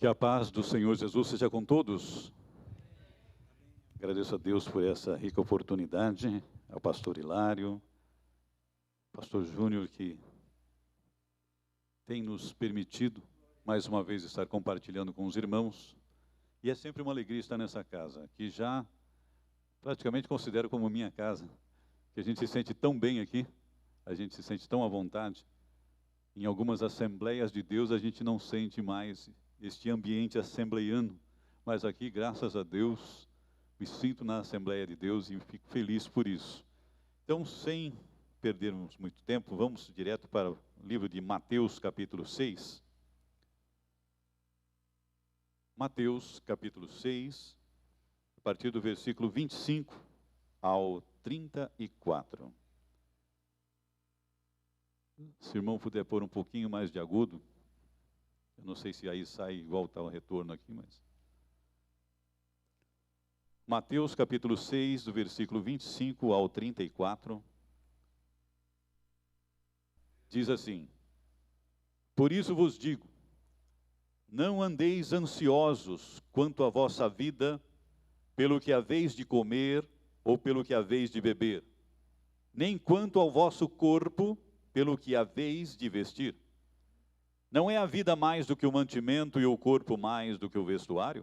Que a paz do Senhor Jesus seja com todos. Agradeço a Deus por essa rica oportunidade, ao pastor Hilário, pastor Júnior, que tem nos permitido, mais uma vez, estar compartilhando com os irmãos. E é sempre uma alegria estar nessa casa, que já praticamente considero como minha casa, que a gente se sente tão bem aqui, a gente se sente tão à vontade. Em algumas assembleias de Deus, a gente não sente mais este ambiente assembleiano, mas aqui, graças a Deus, me sinto na Assembleia de Deus e fico feliz por isso. Então, sem perdermos muito tempo, vamos direto para o livro de Mateus, capítulo 6. Mateus, capítulo 6, a partir do versículo 25 ao 34. Se o irmão puder pôr um pouquinho mais de agudo, eu não sei se aí sai igual está o retorno aqui, mas... Mateus capítulo 6, do versículo 25 ao 34, diz assim: Por isso vos digo, não andeis ansiosos quanto à vossa vida, pelo que haveis de comer ou pelo que haveis de beber, nem quanto ao vosso corpo, pelo que haveis de vestir. Não é a vida mais do que o mantimento e o corpo mais do que o vestuário?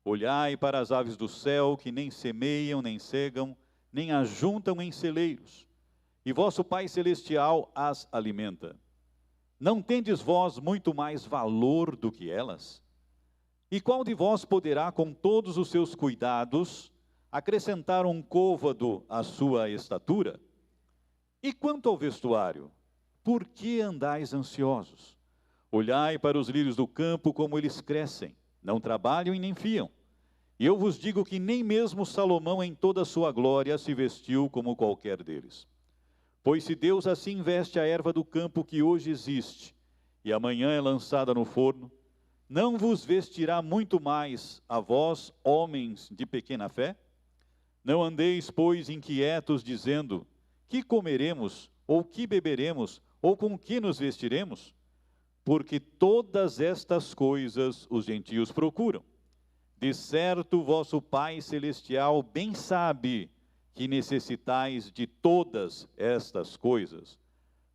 Olhai para as aves do céu, que nem semeiam, nem cegam, nem ajuntam em celeiros, e vosso Pai Celestial as alimenta. Não tendes vós muito mais valor do que elas? E qual de vós poderá, com todos os seus cuidados, acrescentar um côvado à sua estatura? E quanto ao vestuário, por que andais ansiosos? Olhai para os lírios do campo, como eles crescem, não trabalham e nem fiam. E eu vos digo que nem mesmo Salomão em toda a sua glória se vestiu como qualquer deles. Pois se Deus assim veste a erva do campo que hoje existe, e amanhã é lançada no forno, não vos vestirá muito mais a vós, homens de pequena fé? Não andeis, pois, inquietos, dizendo, que comeremos, ou que beberemos, ou com que nos vestiremos? Porque todas estas coisas os gentios procuram. De certo, vosso Pai Celestial bem sabe que necessitais de todas estas coisas.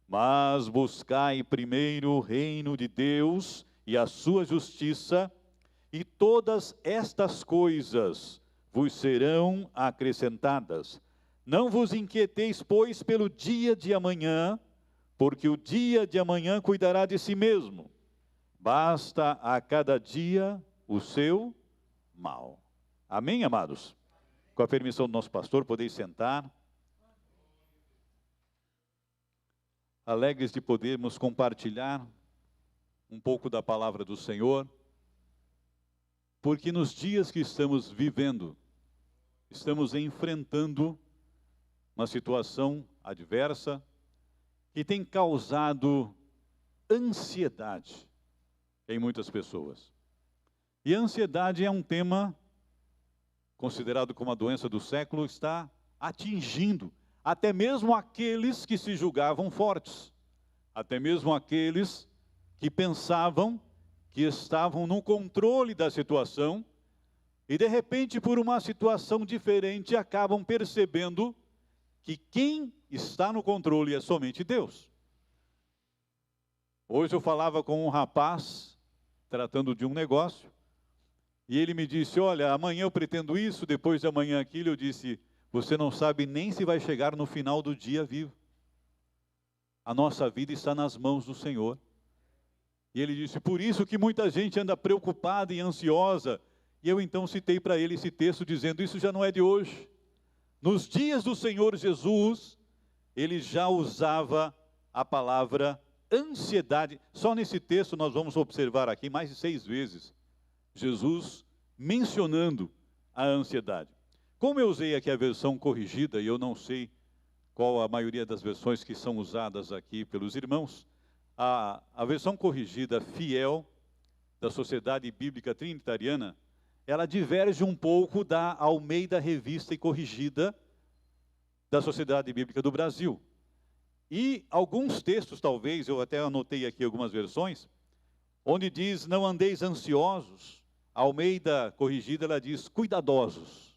Mas buscai primeiro o reino de Deus e a sua justiça, e todas estas coisas vos serão acrescentadas. Não vos inquieteis, pois, pelo dia de amanhã, porque o dia de amanhã cuidará de si mesmo. Basta a cada dia o seu mal. Amém, amados? Com a permissão do nosso pastor, podeis sentar. Alegres de podermos compartilhar um pouco da palavra do Senhor, porque nos dias que estamos vivendo, estamos enfrentando uma situação adversa, que tem causado ansiedade em muitas pessoas. E a ansiedade é um tema considerado como a doença do século, está atingindo até mesmo aqueles que se julgavam fortes, até mesmo aqueles que pensavam que estavam no controle da situação e de repente, por uma situação diferente, acabam percebendo que quem está no controle é somente Deus. Hoje eu falava com um rapaz, tratando de um negócio, e ele me disse, olha, amanhã eu pretendo isso, depois de amanhã aquilo. Eu disse, você não sabe nem se vai chegar no final do dia vivo. A nossa vida está nas mãos do Senhor. E ele disse, por isso que muita gente anda preocupada e ansiosa. E eu então citei para ele esse texto dizendo, isso já não é de hoje. Nos dias do Senhor Jesus, ele já usava a palavra ansiedade. Só nesse texto nós vamos observar aqui mais de 6 vezes Jesus mencionando a ansiedade. Como eu usei aqui a versão corrigida, e eu não sei qual a maioria das versões que são usadas aqui pelos irmãos, a versão corrigida fiel da Sociedade Bíblica Trinitariana, ela diverge um pouco da Almeida Revista e Corrigida da Sociedade Bíblica do Brasil. E alguns textos, talvez, eu até anotei aqui algumas versões, onde diz, não andeis ansiosos, a Almeida corrigida, ela diz, cuidadosos.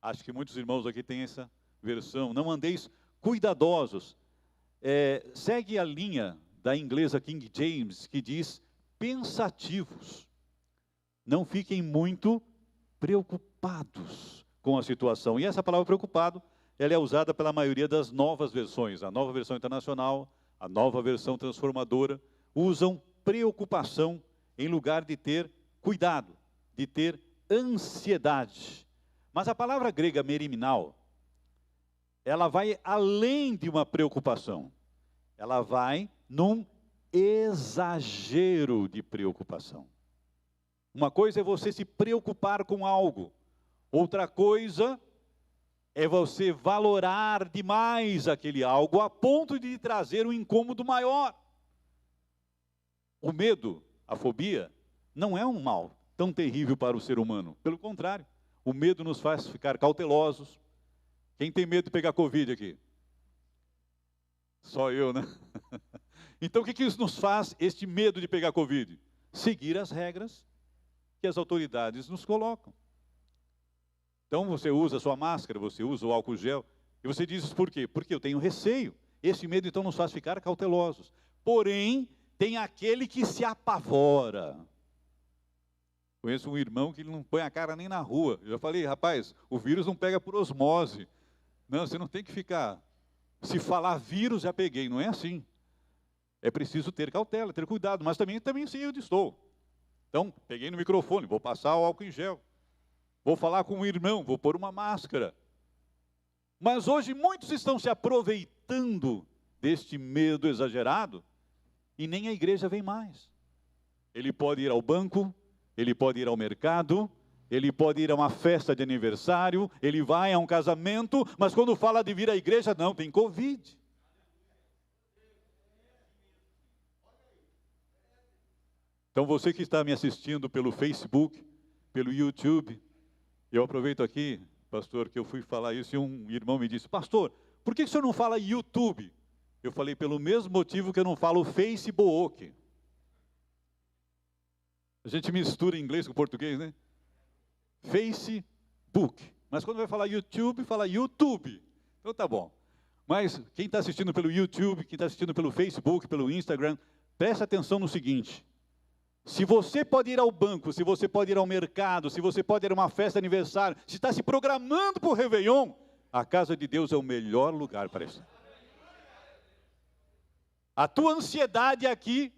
Acho que muitos irmãos aqui têm essa versão, não andeis cuidadosos. Segue a linha da inglesa King James, que diz, pensativos. Não fiquem muito preocupados com a situação. E essa palavra preocupado, ela é usada pela maioria das novas versões. A nova versão internacional, a nova versão transformadora, usam preocupação em lugar de ter cuidado, de ter ansiedade. Mas a palavra grega meriminal, ela vai além de uma preocupação. Ela vai num exagero de preocupação. Uma coisa é você se preocupar com algo. Outra coisa é você valorar demais aquele algo a ponto de trazer um incômodo maior. O medo, a fobia, não é um mal tão terrível para o ser humano. Pelo contrário, o medo nos faz ficar cautelosos. Quem tem medo de pegar Covid aqui? Só eu, né? Então o que isso nos faz, este medo de pegar Covid? Seguir as regras que as autoridades nos colocam. Então você usa a sua máscara, você usa o álcool gel, e você diz por quê? Porque eu tenho receio. Esse medo então nos faz ficar cautelosos. Porém, tem aquele que se apavora. Conheço um irmão que não põe a cara nem na rua. Eu já falei, rapaz, o vírus não pega por osmose. Não, você não tem que ficar. Se falar vírus, já peguei. Não é assim. É preciso ter cautela, ter cuidado. Mas também sei onde estou. Então, peguei no microfone, vou passar o álcool em gel. Vou falar com um irmão, vou pôr uma máscara. Mas hoje muitos estão se aproveitando deste medo exagerado e nem a igreja vem mais. Ele pode ir ao banco, ele pode ir ao mercado, ele pode ir a uma festa de aniversário, ele vai a um casamento, mas quando fala de vir à igreja, não, tem Covid. Então você que está me assistindo pelo Facebook, pelo YouTube, eu aproveito aqui, pastor, que eu fui falar isso e um irmão me disse, pastor, por que o senhor não fala YouTube? Eu falei, pelo mesmo motivo que eu não falo Facebook. A gente mistura inglês com português, né? Facebook. Mas quando vai falar YouTube, fala YouTube. Então tá bom. Mas quem está assistindo pelo YouTube, quem está assistindo pelo Facebook, pelo Instagram, presta atenção no seguinte. Se você pode ir ao banco, se você pode ir ao mercado, se você pode ir a uma festa de aniversário, se está se programando para o Réveillon, a casa de Deus é o melhor lugar para isso. A tua ansiedade aqui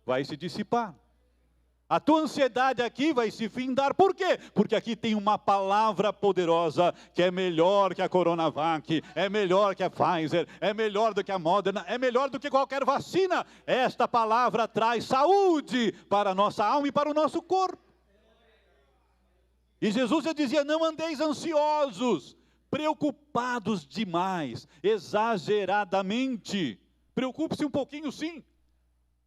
vai se dissipar. A tua ansiedade aqui vai se findar. Por quê? Porque aqui tem uma palavra poderosa que é melhor que a Coronavac, é melhor que a Pfizer, é melhor do que a Moderna, é melhor do que qualquer vacina. Esta palavra traz saúde para a nossa alma e para o nosso corpo. E Jesus já dizia, não andeis ansiosos, preocupados demais, exageradamente. Preocupe-se um pouquinho sim.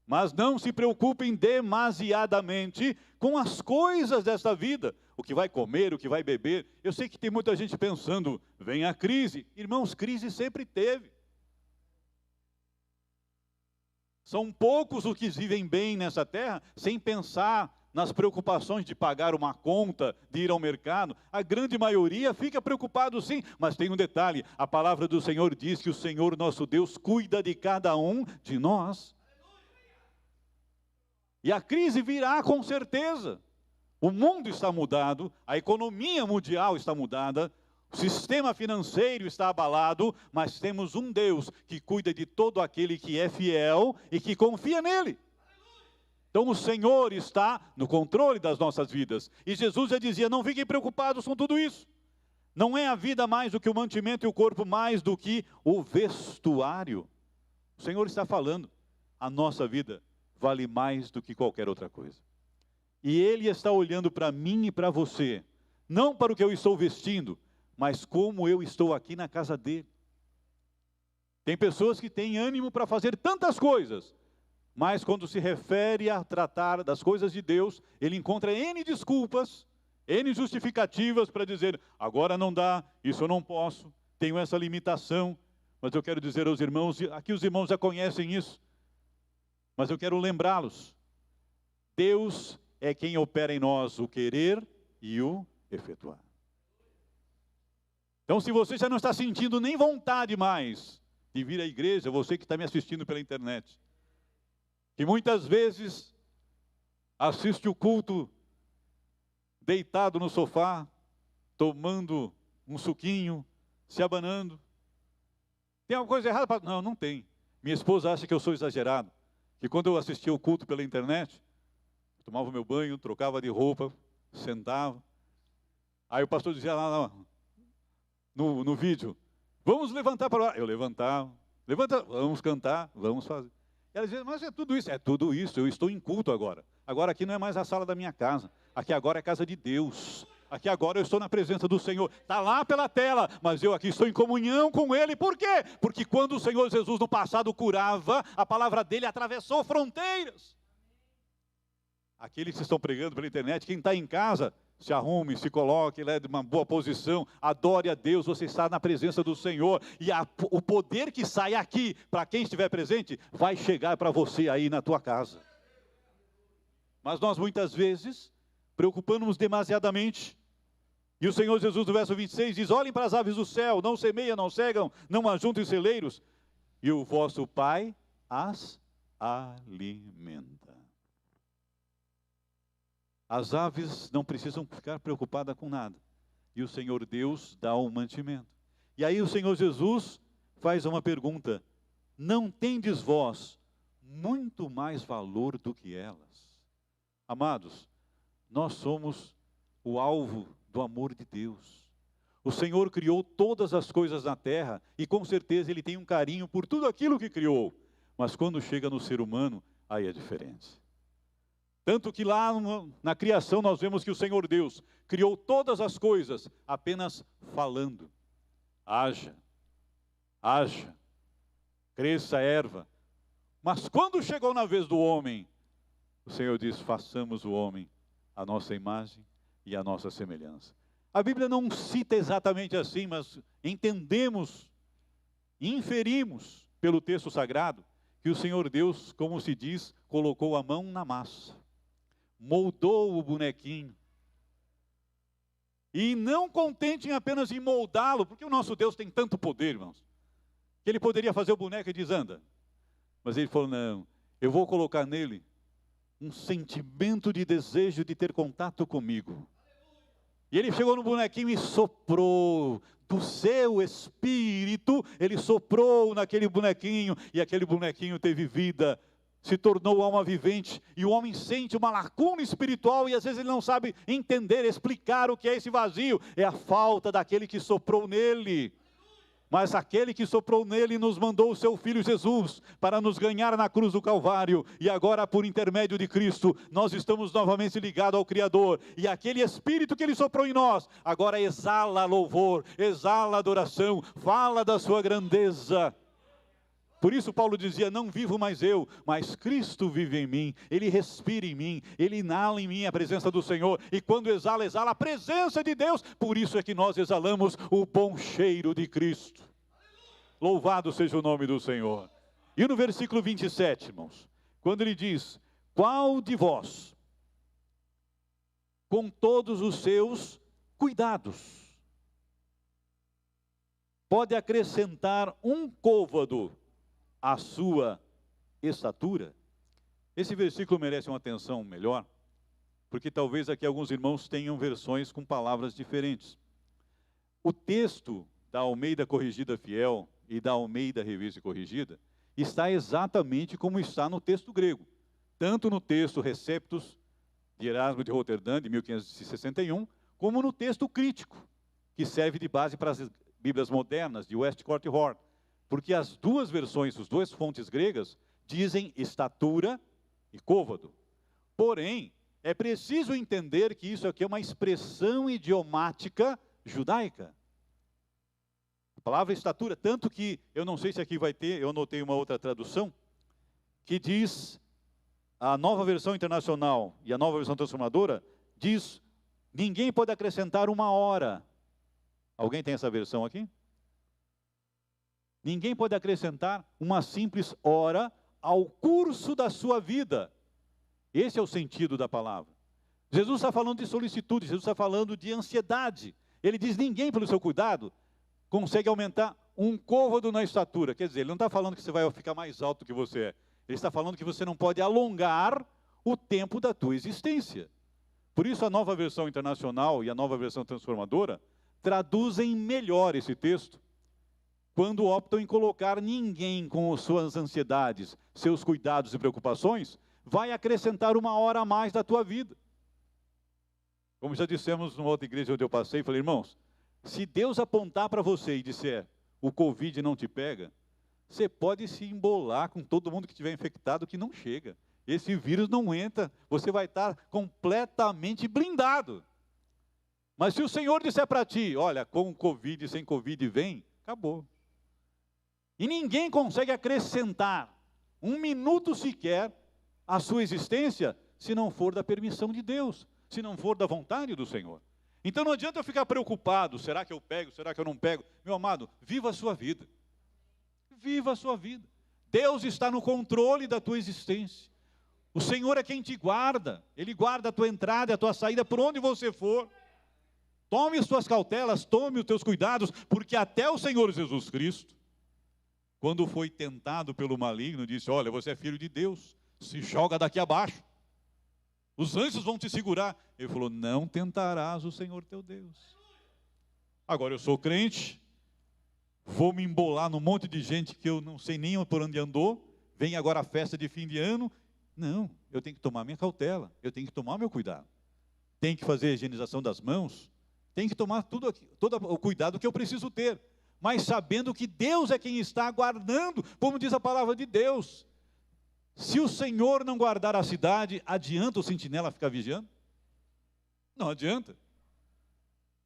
Mas não se preocupem demasiadamente com as coisas desta vida. O que vai comer, o que vai beber. Eu sei que tem muita gente pensando, vem a crise. Irmãos, crise sempre teve. São poucos os que vivem bem nessa terra, sem pensar nas preocupações de pagar uma conta, de ir ao mercado. A grande maioria fica preocupado sim, mas tem um detalhe. A palavra do Senhor diz que o Senhor nosso Deus cuida de cada um de nós. E a crise virá com certeza. O mundo está mudado, a economia mundial está mudada, o sistema financeiro está abalado, mas temos um Deus que cuida de todo aquele que é fiel e que confia nele. Então o Senhor está no controle das nossas vidas. E Jesus já dizia, não fiquem preocupados com tudo isso. Não é a vida mais do que o mantimento e o corpo mais do que o vestuário. O Senhor está falando, a nossa vida vale mais do que qualquer outra coisa. E Ele está olhando para mim e para você, não para o que eu estou vestindo, mas como eu estou aqui na casa dEle. Tem pessoas que têm ânimo para fazer tantas coisas, mas quando se refere a tratar das coisas de Deus, ele encontra N desculpas, N justificativas para dizer, agora não dá, isso eu não posso, tenho essa limitação. Mas eu quero dizer aos irmãos, aqui os irmãos já conhecem isso, mas eu quero lembrá-los Deus é quem opera em nós o querer e o efetuar. Então, se você já não está sentindo nem vontade mais de vir à igreja, você que está me assistindo pela internet, que muitas vezes assiste o culto deitado no sofá, tomando um suquinho, se abanando. Tem alguma coisa errada? Não, não tem. Minha esposa acha que eu sou exagerado, que quando eu assistia o culto pela internet, tomava meu banho, trocava de roupa, sentava. Aí o pastor dizia lá no vídeo, vamos levantar para orar. Eu levantava, levanta, vamos cantar, vamos fazer. E ela dizia, mas é tudo isso. É tudo isso, eu estou em culto agora. Agora aqui não é mais a sala da minha casa, aqui agora é a casa de Deus. Aqui agora eu estou na presença do Senhor. Está lá pela tela, mas eu aqui estou em comunhão com Ele. Por quê? Porque quando o Senhor Jesus no passado curava, a palavra dele atravessou fronteiras. Aqueles que estão pregando pela internet, quem está em casa, se arrume, se coloque, leve uma boa posição, adore a Deus, você está na presença do Senhor. E o poder que sai aqui, para quem estiver presente, vai chegar para você aí na tua casa. Mas nós muitas vezes preocupamos-nos demasiadamente. E o Senhor Jesus, no verso 26, diz, olhem para as aves do céu, não semeiam, não cegam, não ajuntam em celeiros, e o vosso Pai as alimenta. As aves não precisam ficar preocupadas com nada. E o Senhor Deus dá o mantimento. E aí o Senhor Jesus faz uma pergunta, não tendes vós muito mais valor do que elas? Amados, nós somos o alvo do amor de Deus. O Senhor criou todas as coisas na terra e com certeza Ele tem um carinho por tudo aquilo que criou. Mas quando chega no ser humano, aí é diferente. Tanto que lá na criação nós vemos que o Senhor Deus criou todas as coisas apenas falando. Haja, haja, cresça a erva. Mas quando chegou na vez do homem, o Senhor diz, façamos o homem a nossa imagem e a nossa semelhança. A Bíblia não cita exatamente assim, mas entendemos, inferimos pelo texto sagrado, que o Senhor Deus, como se diz, colocou a mão na massa, moldou o bonequinho, e não contente em apenas em moldá-lo, porque o nosso Deus tem tanto poder, irmãos, que Ele poderia fazer o boneco e diz, anda. Mas Ele falou, não, eu vou colocar nele um sentimento de desejo de ter contato comigo. E Ele chegou no bonequinho e soprou do seu espírito, Ele soprou naquele bonequinho, e aquele bonequinho teve vida, se tornou alma vivente, e o homem sente uma lacuna espiritual, e às vezes ele não sabe entender, explicar o que é esse vazio, é a falta daquele que soprou nele. Mas aquele que soprou nele nos mandou o seu Filho Jesus para nos ganhar na cruz do Calvário. E agora, por intermédio de Cristo, nós estamos novamente ligados ao Criador. E aquele Espírito que Ele soprou em nós, agora exala louvor, exala adoração, fala da sua grandeza. Por isso Paulo dizia, não vivo mais eu, mas Cristo vive em mim. Ele respira em mim, Ele inala em mim a presença do Senhor. E quando exala, exala a presença de Deus. Por isso é que nós exalamos o bom cheiro de Cristo. Louvado seja o nome do Senhor. E no versículo 27, irmãos, quando ele diz, qual de vós, com todos os seus cuidados, pode acrescentar um côvado à sua estatura? Esse versículo merece uma atenção melhor, porque talvez aqui alguns irmãos tenham versões com palavras diferentes. O texto da Almeida Corrigida Fiel e da Almeida Revista e Corrigida está exatamente como está no texto grego, tanto no texto Receptus de Erasmo de Roterdã, de 1561, como no texto crítico, que serve de base para as Bíblias modernas, de Westcott Hort, porque as duas versões, as duas fontes gregas, dizem estatura e côvado. Porém, é preciso entender que isso aqui é uma expressão idiomática judaica. A palavra estatura, tanto que, eu não sei se aqui vai ter, eu anotei uma outra tradução, que diz, a nova versão internacional e a nova versão transformadora, diz, ninguém pode acrescentar uma hora. Alguém tem essa versão aqui? Ninguém pode acrescentar uma simples hora ao curso da sua vida. Esse é o sentido da palavra. Jesus está falando de solicitude, Jesus está falando de ansiedade. Ele diz, ninguém pelo seu cuidado consegue aumentar um côvado na estatura. Quer dizer, ele não está falando que você vai ficar mais alto do que você é. Ele está falando que você não pode alongar o tempo da tua existência. Por isso a Nova Versão Internacional e a Nova Versão Transformadora traduzem melhor esse texto, quando optam em colocar ninguém com suas ansiedades, seus cuidados e preocupações, vai acrescentar uma hora a mais da tua vida. Como já dissemos numa outra igreja onde eu passei, falei, irmãos, se Deus apontar para você e disser, o Covid não te pega, você pode se embolar com todo mundo que estiver infectado que não chega. Esse vírus não entra, você vai estar completamente blindado. Mas se o Senhor disser para ti, olha, com Covid e sem Covid vem, acabou. E ninguém consegue acrescentar um minuto sequer à sua existência, se não for da permissão de Deus, se não for da vontade do Senhor. Então não adianta eu ficar preocupado, será que eu pego, será que eu não pego? Meu amado, viva a sua vida. Viva a sua vida. Deus está no controle da tua existência. O Senhor é quem te guarda. Ele guarda a tua entrada e a tua saída por onde você for. Tome as tuas cautelas, tome os teus cuidados, porque até o Senhor Jesus Cristo, quando foi tentado pelo maligno, disse, olha, você é filho de Deus, se joga daqui abaixo. Os anjos vão te segurar. Ele falou, não tentarás o Senhor teu Deus. Agora eu sou crente, vou me embolar num monte de gente que eu não sei nem por onde andou, vem agora a festa de fim de ano. Não, eu tenho que tomar minha cautela, eu tenho que tomar meu cuidado. Tenho que fazer a higienização das mãos, tenho que tomar todo o cuidado que eu preciso ter. Mas sabendo que Deus é quem está guardando, como diz a palavra de Deus. Se o Senhor não guardar a cidade, adianta o sentinela ficar vigiando? Não adianta.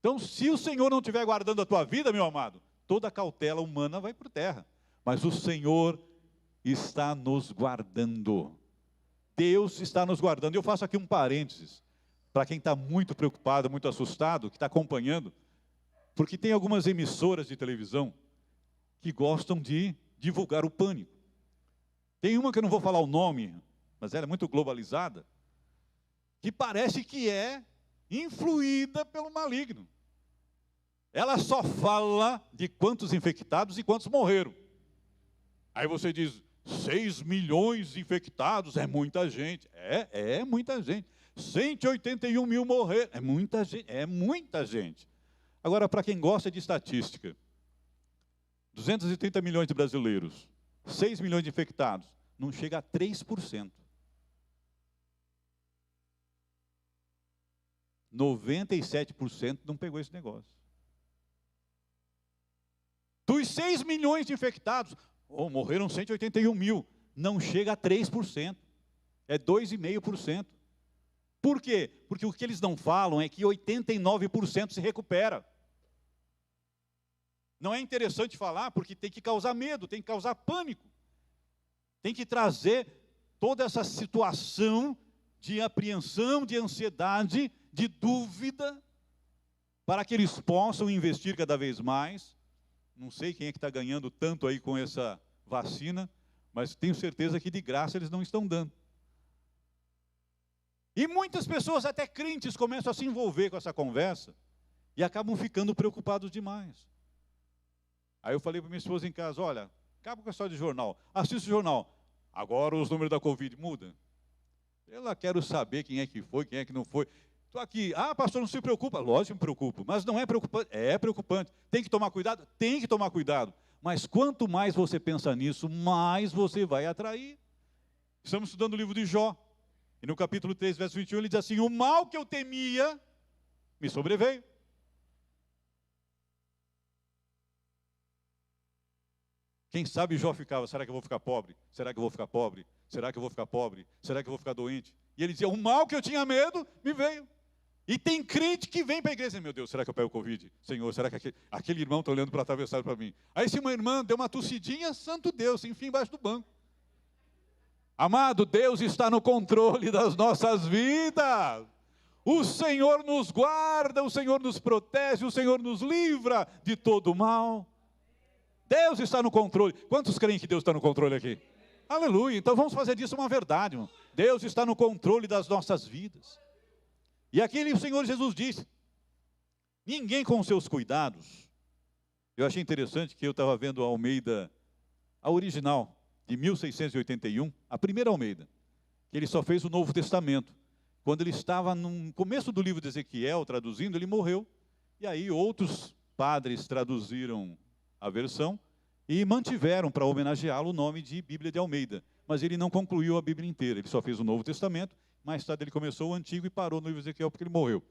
Então, se o Senhor não estiver guardando a tua vida, meu amado, toda a cautela humana vai por terra. Mas o Senhor está nos guardando. Deus está nos guardando. Eu faço aqui um parênteses, para quem está muito preocupado, muito assustado, que está acompanhando, porque tem algumas emissoras de televisão que gostam de divulgar o pânico. Tem uma que eu não vou falar o nome, mas ela é muito globalizada, que parece que é influída pelo maligno. Ela só fala de quantos infectados e quantos morreram. Aí você diz, 6 milhões infectados, é muita gente. É muita gente. 181 mil morreram, é muita gente. Agora, para quem gosta de estatística, 230 milhões de brasileiros, 6 milhões de infectados, não chega a 3%. 97% não pegou esse negócio. Dos 6 milhões de infectados, morreram 181 mil, não chega a 3%, é 2,5%. Por quê? Porque o que eles não falam é que 89% se recupera. Não é interessante falar porque tem que causar medo, tem que causar pânico. Tem que trazer toda essa situação de apreensão, de ansiedade, de dúvida, para que eles possam investir cada vez mais. Não sei quem é que está ganhando tanto aí com essa vacina, mas tenho certeza que de graça eles não estão dando. E muitas pessoas, até crentes, começam a se envolver com essa conversa e acabam ficando preocupados demais. Aí eu falei para minha esposa em casa, olha, acaba com a história de jornal, assista o jornal, agora os números da Covid mudam. Eu quero saber quem é que foi, quem é que não foi. Estou aqui, pastor, não se preocupa. Lógico que me preocupo, mas não é preocupante. É preocupante. Tem que tomar cuidado? Tem que tomar cuidado. Mas quanto mais você pensa nisso, mais você vai atrair. Estamos estudando o livro de Jó. E no capítulo 3, verso 21, ele diz assim, o mal que eu temia me sobreveio. Quem sabe Jó ficava, será que eu vou ficar pobre? Será que eu vou ficar pobre? Será que eu vou ficar pobre? Será que eu vou ficar doente? E ele dizia, o mal que eu tinha medo, me veio. E tem crente que vem para a igreja e diz, meu Deus, será que eu pego Covid? Senhor, será que aquele irmão está olhando para atravessar para mim? Aí se uma irmã deu uma tossidinha, santo Deus, enfim, embaixo do banco. Amado, Deus está no controle das nossas vidas. O Senhor nos guarda, o Senhor nos protege, o Senhor nos livra de todo mal. Deus está no controle. Quantos creem que Deus está no controle aqui? Aleluia. Então vamos fazer disso uma verdade, irmão. Deus está no controle das nossas vidas. E aqui o Senhor Jesus disse, ninguém com seus cuidados. Eu achei interessante que eu estava vendo a Almeida, a original, de 1681, a primeira Almeida, que ele só fez o Novo Testamento. Quando ele estava no começo do livro de Ezequiel, traduzindo, ele morreu. E aí outros padres traduziram a versão e mantiveram para homenageá-lo o nome de Bíblia de Almeida. Mas ele não concluiu a Bíblia inteira, ele só fez o Novo Testamento. Mais tarde ele começou o Antigo e parou no livro de Ezequiel porque ele morreu.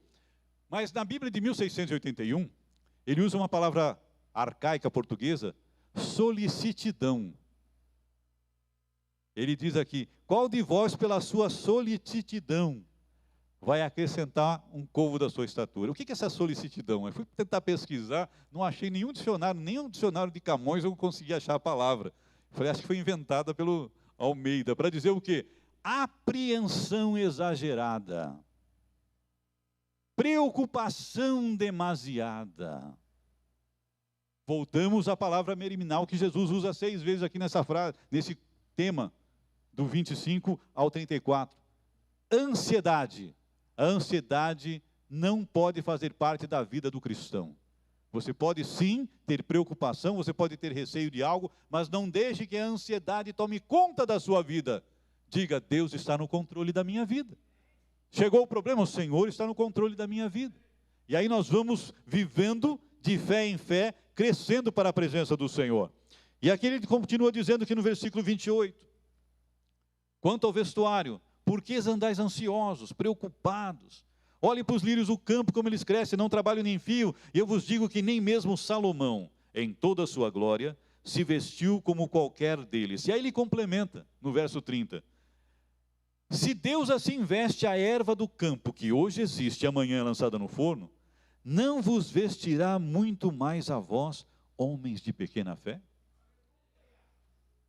Mas na Bíblia de 1681, ele usa uma palavra arcaica portuguesa, solicitidão. Ele diz aqui, qual de vós pela sua solicitidão vai acrescentar um covo da sua estatura? O que é essa solicitidão? Eu fui tentar pesquisar, não achei nenhum dicionário, nem um dicionário de Camões eu não consegui achar a palavra. Falei, acho que foi inventada pelo Almeida, para dizer o quê? Apreensão exagerada, preocupação demasiada. Voltamos à palavra meriminal que Jesus usa 6 vezes aqui nessa frase, nesse tema, do 25 ao 34. Ansiedade. A ansiedade não pode fazer parte da vida do cristão. Você pode sim ter preocupação, você pode ter receio de algo, mas não deixe que a ansiedade tome conta da sua vida. Diga, Deus está no controle da minha vida. Chegou o problema, o Senhor está no controle da minha vida. E aí nós vamos vivendo de fé em fé, crescendo para a presença do Senhor. E aqui ele continua dizendo que no versículo 28, quanto ao vestuário, por que andais ansiosos, preocupados? Olhem para os lírios do campo, como eles crescem, não trabalham nem fio. E eu vos digo que nem mesmo Salomão, em toda a sua glória, se vestiu como qualquer deles. E aí ele complementa, no verso 30. Se Deus assim veste a erva do campo, que hoje existe e amanhã é lançada no forno, não vos vestirá muito mais a vós, homens de pequena fé?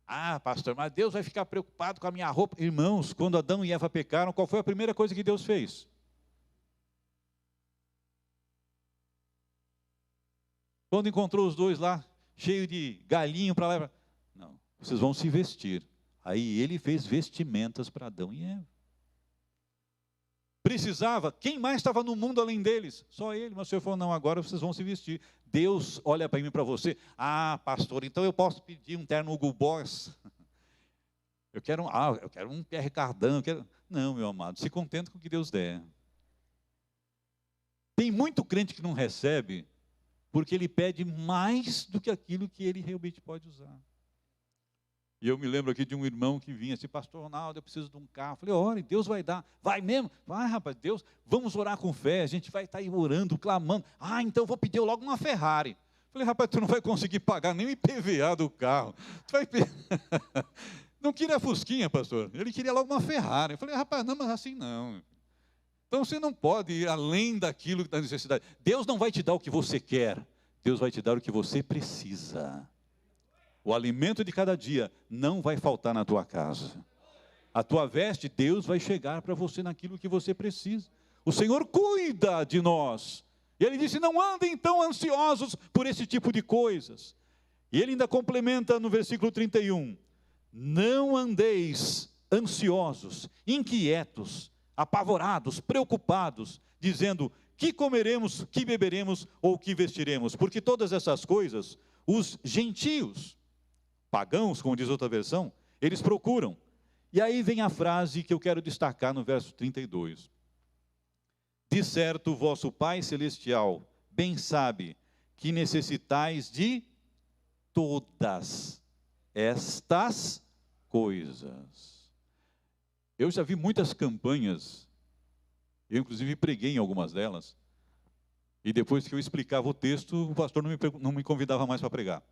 Ah, pastor, mas Deus vai ficar preocupado com a minha roupa. Irmãos, quando Adão e Eva pecaram, qual foi a primeira coisa que Deus fez? Quando encontrou os dois lá, cheio de galinho para lá e para... Não, vocês vão se vestir. Aí ele fez vestimentas para Adão e Eva. Precisava, quem mais estava no mundo além deles? Só ele, mas o Senhor falou, não, agora vocês vão se vestir. Deus olha para mim e para você, ah, pastor, então eu posso pedir um terno Hugo Boss? Eu quero um Pierre Cardin, Não, meu amado, se contenta com o que Deus der. Tem muito crente que não recebe, porque ele pede mais do que aquilo que ele realmente pode usar. E eu me lembro aqui de um irmão que vinha assim, pastor Ronaldo, eu preciso de um carro. Eu falei, ore, Deus vai dar. Vai mesmo? Vai, rapaz, Deus, vamos orar com fé, a gente vai estar aí orando, clamando. Ah, então eu vou pedir logo uma Ferrari. Eu falei, rapaz, tu não vai conseguir pagar nem o IPVA do carro. Tu vai... Não queria a Fusquinha, pastor, ele queria logo uma Ferrari. Eu falei, rapaz, não, mas assim não. Então você não pode ir além daquilo da necessidade. Deus não vai te dar o que você quer, Deus vai te dar o que você precisa. O alimento de cada dia não vai faltar na tua casa. A tua veste, Deus vai chegar para você naquilo que você precisa. O Senhor cuida de nós. E Ele disse, não andem tão ansiosos por esse tipo de coisas. E Ele ainda complementa no versículo 31. Não andeis ansiosos, inquietos, apavorados, preocupados, dizendo, que comeremos, que beberemos ou que vestiremos? Porque todas essas coisas, os gentios, pagãos, como diz outra versão, eles procuram. E aí vem a frase que eu quero destacar no verso 32. De certo, vosso Pai Celestial bem sabe que necessitais de todas estas coisas. Eu já vi muitas campanhas, eu inclusive preguei em algumas delas, e depois que eu explicava o texto, o pastor não me convidava mais para pregar.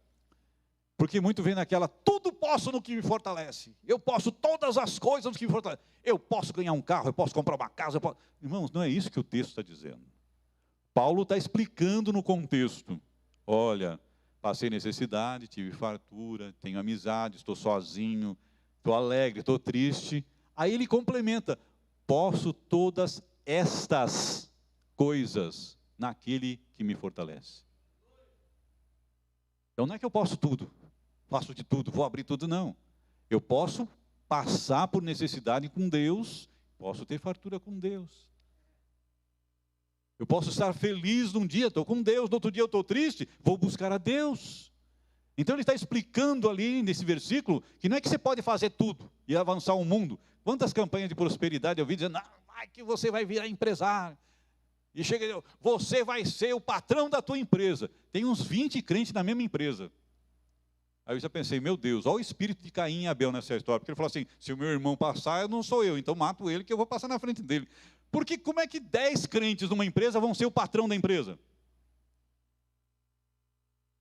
Porque muito vem naquela, tudo posso no que me fortalece. Eu posso todas as coisas no que me fortalece. Eu posso ganhar um carro, eu posso comprar uma casa. Irmãos, não é isso que o texto está dizendo. Paulo está explicando no contexto. Olha, passei necessidade, tive fartura, tenho amizade, estou sozinho, estou alegre, estou triste. Aí ele complementa, posso todas estas coisas naquele que me fortalece. Então não é que eu posso tudo. Faço de tudo, vou abrir tudo, não. Eu posso passar por necessidade com Deus, posso ter fartura com Deus. Eu posso estar feliz num dia, estou com Deus, no outro dia eu estou triste, vou buscar a Deus. Então ele está explicando ali nesse versículo, que não é que você pode fazer tudo e avançar o mundo. Quantas campanhas de prosperidade eu vi dizendo, não, vai que você vai virar empresário. E chega, você vai ser o patrão da tua empresa. Tem uns 20 crentes na mesma empresa. Aí eu já pensei, meu Deus, olha o espírito de Caim e Abel nessa história. Porque ele falou assim, se o meu irmão passar, não sou eu, então mato ele que eu vou passar na frente dele. Porque como é que 10 crentes numa empresa vão ser o patrão da empresa?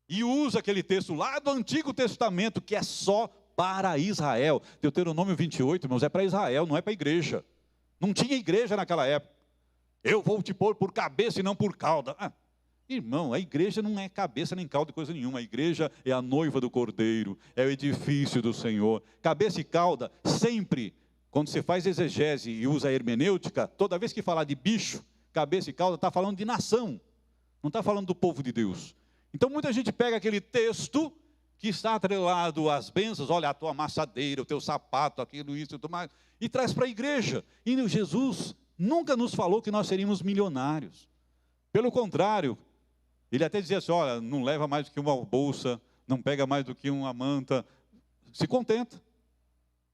E usa aquele texto lá do Antigo Testamento, que é só para Israel. Deuteronômio 28, irmãos, é para Israel, não é para a igreja. Não tinha igreja naquela época. Eu vou te pôr por cabeça e não por cauda. Irmão, a igreja não é cabeça nem cauda de coisa nenhuma. A igreja é a noiva do Cordeiro, é o edifício do Senhor. Cabeça e cauda, sempre, quando você faz exegese e usa a hermenêutica, toda vez que falar de bicho, cabeça e cauda, está falando de nação. Não está falando do povo de Deus. Então muita gente pega aquele texto que está atrelado às bênçãos, olha a tua amassadeira, o teu sapato, aquilo, isso, tudo mais, e traz para a igreja. E Jesus nunca nos falou que nós seríamos milionários. Pelo contrário, ele até dizia assim, olha, não leva mais do que uma bolsa, não pega mais do que uma manta, se contenta.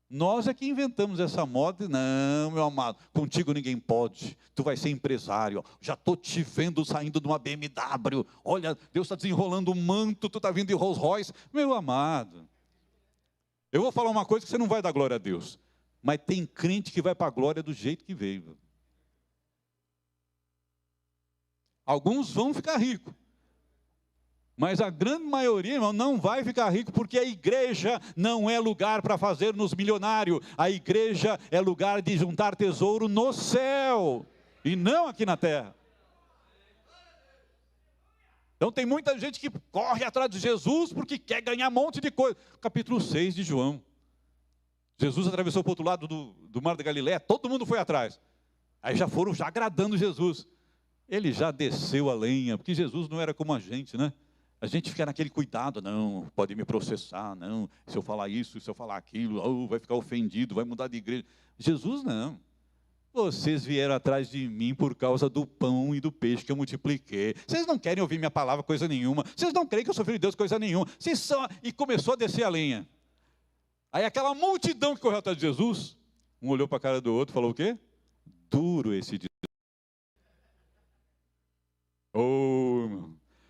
Nós é que inventamos essa moda, não, meu amado, contigo ninguém pode, tu vai ser empresário, já estou te vendo saindo de uma BMW, olha, Deus está desenrolando um manto, tu está vindo de Rolls Royce, meu amado. Eu vou falar uma coisa que você não vai dar glória a Deus, mas tem crente que vai para a glória do jeito que veio. Alguns vão ficar ricos. Mas a grande maioria, irmão, não vai ficar rico, porque a igreja não é lugar para fazer-nos milionário. A igreja é lugar de juntar tesouro no céu, e não aqui na terra. Então tem muita gente que corre atrás de Jesus, porque quer ganhar um monte de coisa. Capítulo 6 de João. Jesus atravessou para o outro lado do mar da Galileia, todo mundo foi atrás. Aí já foram agradando Jesus. Ele já desceu a lenha, porque Jesus não era como a gente, né? A gente fica naquele cuidado, não, pode me processar, não, se eu falar isso, se eu falar aquilo, vai ficar ofendido, vai mudar de igreja. Jesus não. Vocês vieram atrás de mim por causa do pão e do peixe que eu multipliquei. Vocês não querem ouvir minha palavra, coisa nenhuma. Vocês não creem que eu sou filho de Deus, coisa nenhuma. Vocês só... E começou a descer a lenha. Aí aquela multidão que correu atrás de Jesus, um olhou para a cara do outro e falou o quê? Duro esse dia.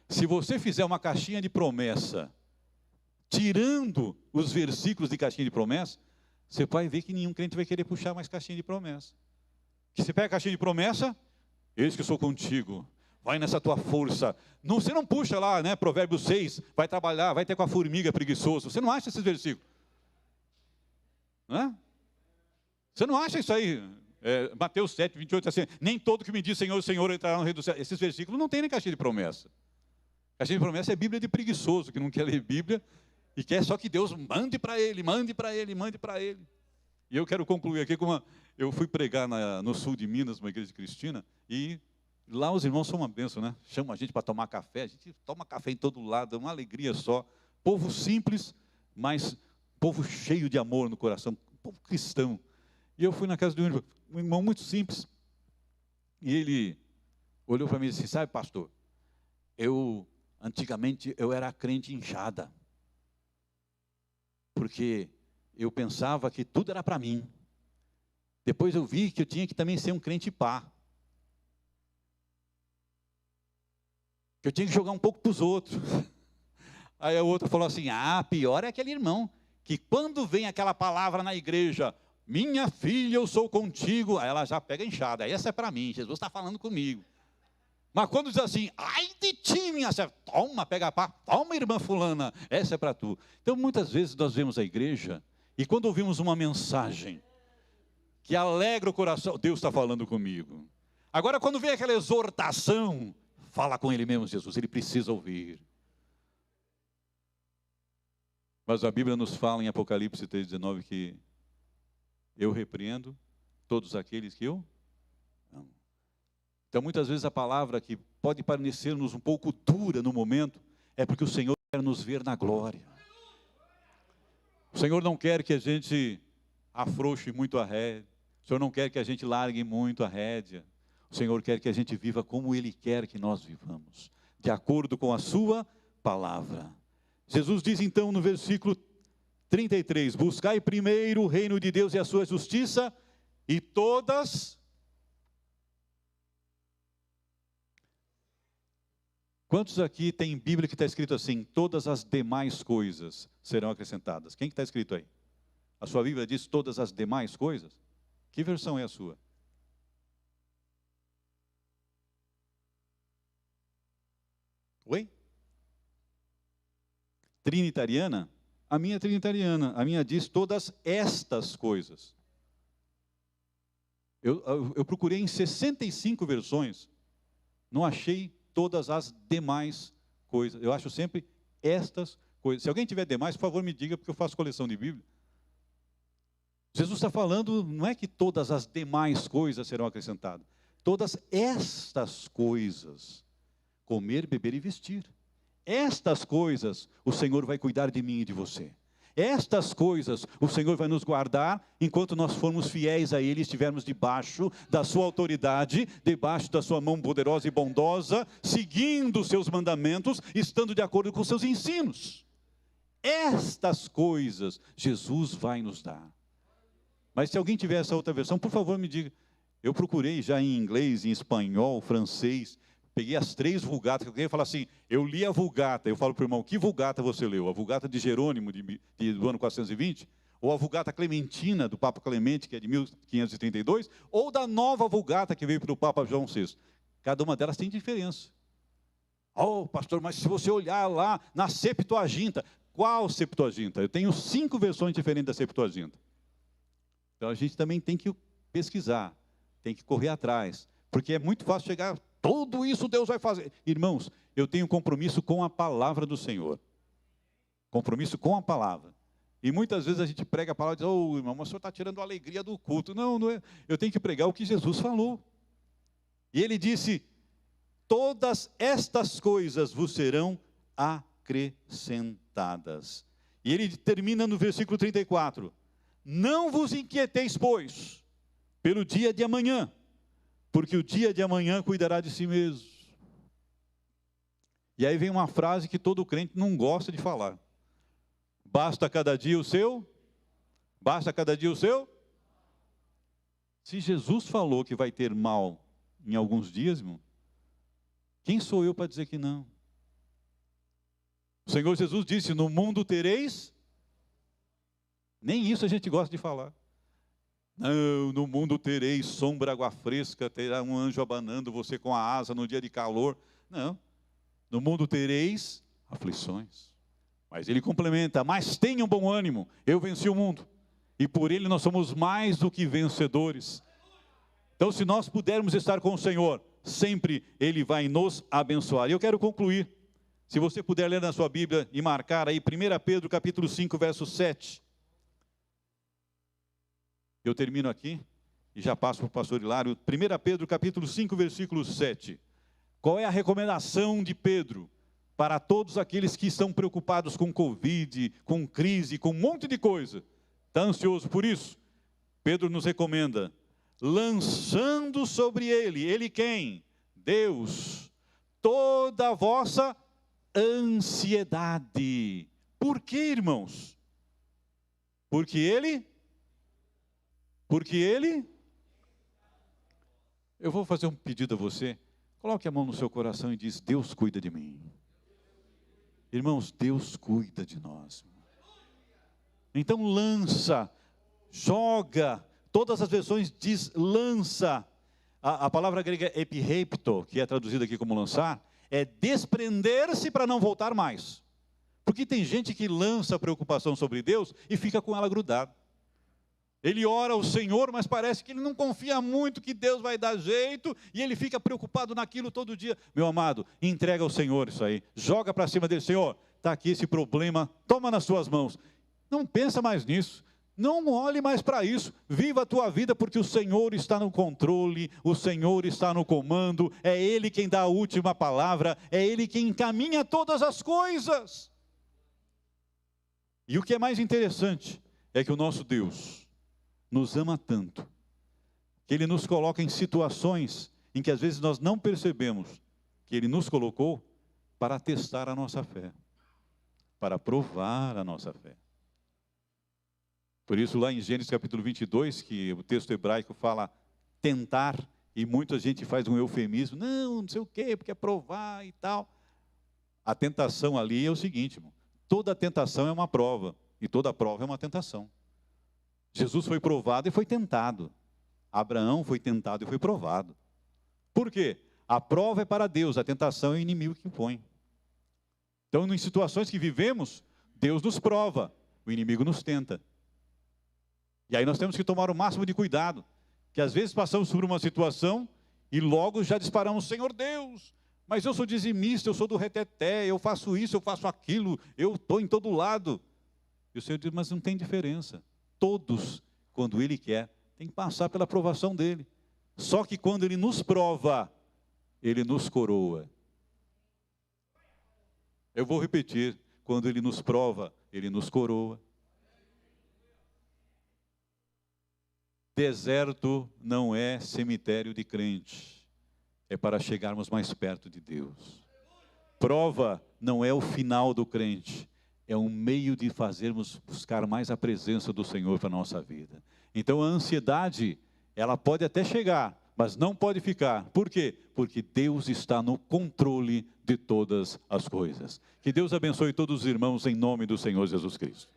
Se você fizer uma caixinha de promessa, tirando os versículos de caixinha de promessa, você vai ver que nenhum crente vai querer puxar mais caixinha de promessa. Que você pega a caixinha de promessa, eis que eu sou contigo, vai nessa tua força. Não, você não puxa lá, né, Provérbios 6, vai trabalhar, vai ter com a formiga preguiçoso. Você não acha esses versículos? Não é? Você não acha isso aí? Mateus 7, 28, assim, nem todo que me diz Senhor, Senhor entrará no reino do céu. Esses versículos não tem nem caixinha de promessa. Caixinha de promessa é Bíblia de preguiçoso, que não quer ler Bíblia e quer só que Deus mande para ele, mande para ele, mande para ele. E eu quero concluir aqui com uma... Eu fui pregar no sul de Minas, uma igreja cristina, e lá os irmãos são uma bênção, né? Chamam a gente para tomar café, a gente toma café em todo lado, é uma alegria só. Povo simples, mas povo cheio de amor no coração, povo cristão. E eu fui na casa de um irmão muito simples, e ele olhou para mim e disse, sabe, pastor, antigamente eu era crente inchada, porque eu pensava que tudo era para mim. Depois eu vi que eu tinha que também ser um crente pá. Que eu tinha que jogar um pouco para os outros. Aí o outro falou assim, pior é aquele irmão, que quando vem aquela palavra na igreja, minha filha, eu sou contigo, aí ela já pega inchada, essa é para mim, Jesus está falando comigo. Mas quando diz assim, ai de ti, minha serva, toma, pega a pá, toma, irmã fulana, essa é para tu. Então, muitas vezes nós vemos a igreja, e quando ouvimos uma mensagem que alegra o coração, Deus está falando comigo. Agora, quando vem aquela exortação, fala com ele mesmo, Jesus, ele precisa ouvir. Mas a Bíblia nos fala em Apocalipse 3,19 que eu repreendo todos aqueles que eu amo. Então, muitas vezes a palavra que pode parecer-nos um pouco dura no momento, é porque o Senhor quer nos ver na glória. O Senhor não quer que a gente afrouxe muito a rédea. O Senhor não quer que a gente largue muito a rédea. O Senhor quer que a gente viva como Ele quer que nós vivamos, de acordo com a sua palavra. Jesus diz então no versículo 33, buscai primeiro o reino de Deus e a sua justiça, e todas... Quantos aqui tem Bíblia que está escrito assim, todas as demais coisas serão acrescentadas? Quem que está escrito aí? A sua Bíblia diz todas as demais coisas? Que versão é a sua? Oi? Trinitariana? A minha é trinitariana. A minha diz todas estas coisas. Eu procurei em 65 versões. Não achei todas as demais coisas. Eu acho sempre estas coisas. Se alguém tiver demais, por favor, me diga, porque eu faço coleção de Bíblia. Jesus está falando, não é que todas as demais coisas serão acrescentadas. Todas estas coisas. Comer, beber e vestir. Estas coisas o Senhor vai cuidar de mim e de você. Estas coisas o Senhor vai nos guardar enquanto nós formos fiéis a Ele, estivermos debaixo da sua autoridade, debaixo da sua mão poderosa e bondosa, seguindo os seus mandamentos, estando de acordo com os seus ensinos. Estas coisas Jesus vai nos dar. Mas se alguém tiver essa outra versão, por favor me diga. Eu procurei já em inglês, em espanhol, francês, peguei as 3 vulgatas, que alguém fala assim, eu li a vulgata, eu falo para o irmão, que vulgata você leu? A vulgata de Jerônimo, do ano 420? Ou a vulgata clementina, do Papa Clemente, que é de 1532? Ou da nova vulgata, que veio para o Papa João VI? Cada uma delas tem diferença. Oh, pastor, mas se você olhar lá na Septuaginta, qual Septuaginta? Eu tenho 5 versões diferentes da Septuaginta. Então a gente também tem que pesquisar, tem que correr atrás, porque é muito fácil chegar... Tudo isso Deus vai fazer. Irmãos, eu tenho compromisso com a palavra do Senhor. Compromisso com a palavra. E muitas vezes a gente prega a palavra e diz, oh, irmão, mas o senhor está tirando a alegria do culto. Não, não é. Eu tenho que pregar o que Jesus falou. E ele disse, todas estas coisas vos serão acrescentadas. E ele termina no versículo 34. Não vos inquieteis, pois, pelo dia de amanhã, porque o dia de amanhã cuidará de si mesmo. E aí vem uma frase que todo crente não gosta de falar. Basta cada dia o seu? Basta cada dia o seu? Se Jesus falou que vai ter mal em alguns dias, irmão, quem sou eu para dizer que não? O Senhor Jesus disse, no mundo tereis... Nem isso a gente gosta de falar. Não, no mundo tereis sombra, água fresca, terá um anjo abanando você com a asa no dia de calor. Não, no mundo tereis aflições. Mas ele complementa, mas tenham bom ânimo, eu venci o mundo. E por ele nós somos mais do que vencedores. Então se nós pudermos estar com o Senhor, sempre ele vai nos abençoar. E eu quero concluir, se você puder ler na sua Bíblia e marcar aí 1 Pedro capítulo 5, verso 7. Eu termino aqui e já passo para o pastor Hilário. 1 Pedro capítulo 5, versículo 7. Qual é a recomendação de Pedro para todos aqueles que estão preocupados com Covid, com crise, com um monte de coisa? Está ansioso por isso? Pedro nos recomenda, lançando sobre ele quem? Deus, toda a vossa ansiedade. Por quê, irmãos? Porque ele... Eu vou fazer um pedido a você. Coloque a mão no seu coração e diz, Deus cuida de mim. Irmãos, Deus cuida de nós. Então lança, joga. Todas as versões diz lança. A palavra grega epirepto, que é traduzida aqui como lançar, é desprender-se para não voltar mais. Porque tem gente que lança a preocupação sobre Deus e fica com ela grudada. Ele ora ao Senhor, mas parece que ele não confia muito que Deus vai dar jeito, e ele fica preocupado naquilo todo dia. Meu amado, entrega ao Senhor isso aí, joga para cima dele, Senhor, está aqui esse problema, toma nas suas mãos. Não pensa mais nisso, não olhe mais para isso, viva a tua vida, porque o Senhor está no controle, o Senhor está no comando, é Ele quem dá a última palavra, é Ele quem encaminha todas as coisas. E o que é mais interessante, é que o nosso Deus, nos ama tanto, que Ele nos coloca em situações em que às vezes nós não percebemos que Ele nos colocou para testar a nossa fé, para provar a nossa fé. Por isso, lá em Gênesis capítulo 22, que o texto hebraico fala tentar, e muita gente faz um eufemismo, não sei o quê, porque é provar e tal. A tentação ali é o seguinte, irmão, toda tentação é uma prova, e toda prova é uma tentação. Jesus foi provado e foi tentado. Abraão foi tentado e foi provado. Por quê? A prova é para Deus, a tentação é o inimigo que impõe. Então, em situações que vivemos, Deus nos prova, o inimigo nos tenta. E aí nós temos que tomar o máximo de cuidado, que às vezes passamos por uma situação e logo já disparamos, Senhor Deus, mas eu sou dizimista, eu sou do reteté, eu faço isso, eu faço aquilo, eu estou em todo lado. E o Senhor diz, mas não tem diferença. Todos, quando Ele quer, tem que passar pela aprovação dEle. Só que quando Ele nos prova, Ele nos coroa. Eu vou repetir, quando Ele nos prova, Ele nos coroa. Deserto não é cemitério de crente, é para chegarmos mais perto de Deus. Prova não é o final do crente, é um meio de fazermos buscar mais a presença do Senhor para a nossa vida. Então a ansiedade, ela pode até chegar, mas não pode ficar. Por quê? Porque Deus está no controle de todas as coisas. Que Deus abençoe todos os irmãos em nome do Senhor Jesus Cristo.